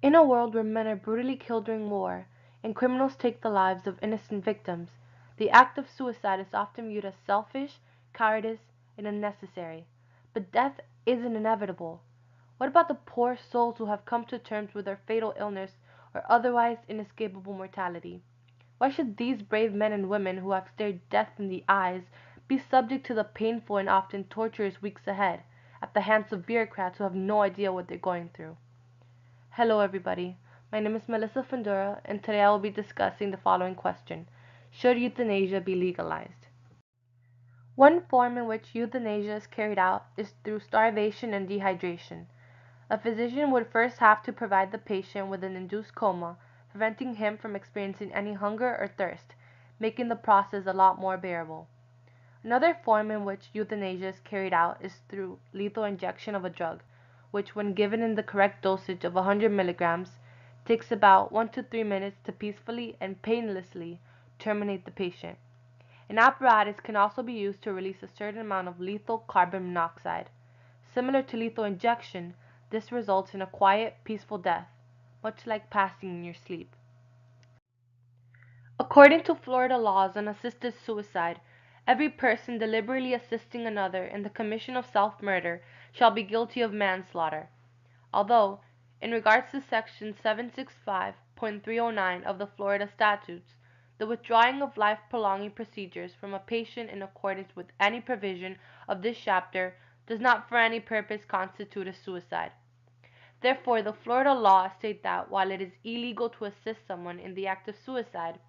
In a world where men are brutally killed during war and criminals take the lives of innocent victims, the act of suicide is often viewed as selfish, cowardice, and unnecessary. But death isn't inevitable. What about the poor souls who have come to terms with their fatal illness or otherwise inescapable mortality? Why should these brave men and women who have stared death in the eyes be subject to the painful and often torturous weeks ahead, at the hands of bureaucrats who have no idea what they're going through? Hello everybody, my name is Melissa Fundura and today I will be discussing the following question. Should euthanasia be legalized? One form in which euthanasia is carried out is through starvation and dehydration. A physician would first have to provide the patient with an induced coma, preventing him from experiencing any hunger or thirst, making the process a lot more bearable. Another form in which euthanasia is carried out is through lethal injection of a drug, which when given in the correct dosage of 100 milligrams, takes about 1 to 3 minutes to peacefully and painlessly terminate the patient. An apparatus can also be used to release a certain amount of lethal carbon monoxide. Similar to lethal injection, this results in a quiet, peaceful death, much like passing in your sleep. According to Florida laws on assisted suicide, every person deliberately assisting another in the commission of self-murder shall be guilty of manslaughter. Although, in regards to Section 765.309 of the Florida statutes, the withdrawing of life-prolonging procedures from a patient in accordance with any provision of this chapter does not for any purpose constitute a suicide. Therefore, the Florida law states that while it is illegal to assist someone in the act of suicide,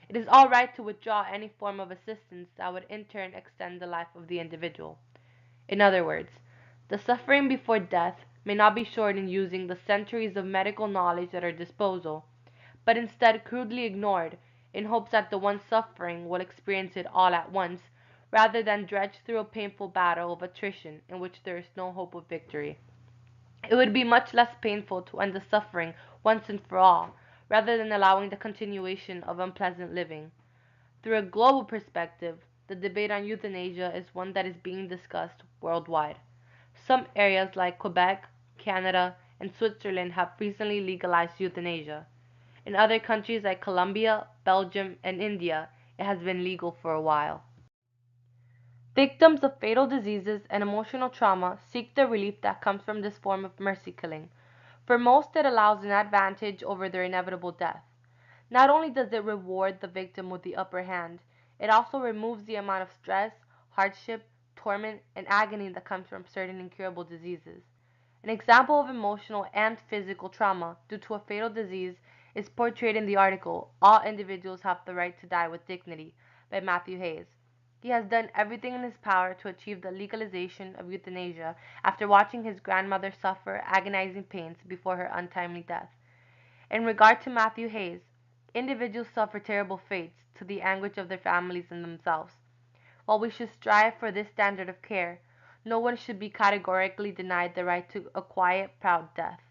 it is all right to withdraw any form of assistance that would in turn extend the life of the individual. In other words, the suffering before death may not be shortened using the centuries of medical knowledge at our disposal, but instead crudely ignored in hopes that the one suffering will experience it all at once, rather than dredge through a painful battle of attrition in which there is no hope of victory. It would be much less painful to end the suffering once and for all, rather than allowing the continuation of unpleasant living. Through a global perspective, the debate on euthanasia is one that is being discussed worldwide. Some areas like Quebec, Canada, and Switzerland have recently legalized euthanasia. In other countries like Colombia, Belgium, and India, it has been legal for a while. Victims of fatal diseases and emotional trauma seek the relief that comes from this form of mercy killing. For most, it allows an advantage over their inevitable death. Not only does it reward the victim with the upper hand, it also removes the amount of stress, hardship, torment, and agony that comes from certain incurable diseases. An example of emotional and physical trauma due to a fatal disease is portrayed in the article All Individuals Have the Right to Die with Dignity by Matthew Hayes. He has done everything in his power to achieve the legalization of euthanasia after watching his grandmother suffer agonizing pains before her untimely death. In regard to Matthew Hayes, individuals suffer terrible fates to the anguish of their families and themselves. While we should strive for this standard of care, no one should be categorically denied the right to a quiet, proud death.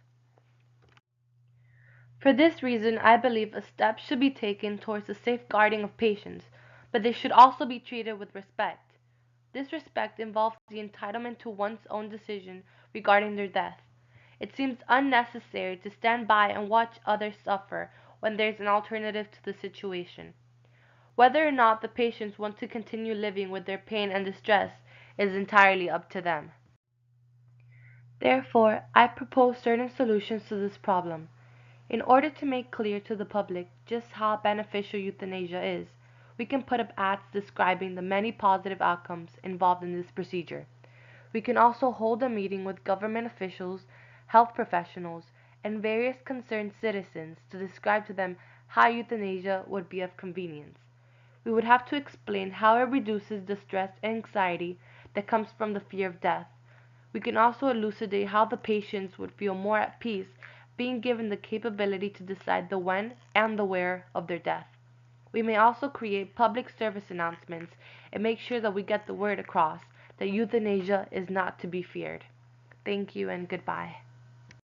For this reason, I believe a step should be taken towards the safeguarding of patients, but they should also be treated with respect. This respect involves the entitlement to one's own decision regarding their death. It seems unnecessary to stand by and watch others suffer when there is an alternative to the situation. Whether or not the patients want to continue living with their pain and distress is entirely up to them. Therefore, I propose certain solutions to this problem. In order to make clear to the public just how beneficial euthanasia is, we can put up ads describing the many positive outcomes involved in this procedure. We can also hold a meeting with government officials, health professionals, and various concerned citizens to describe to them how euthanasia would be of convenience. We would have to explain how it reduces the stress and anxiety that comes from the fear of death. We can also elucidate how the patients would feel more at peace being given the capability to decide the when and the where of their death. We may also create public service announcements and make sure that we get the word across that euthanasia is not to be feared. Thank you and goodbye.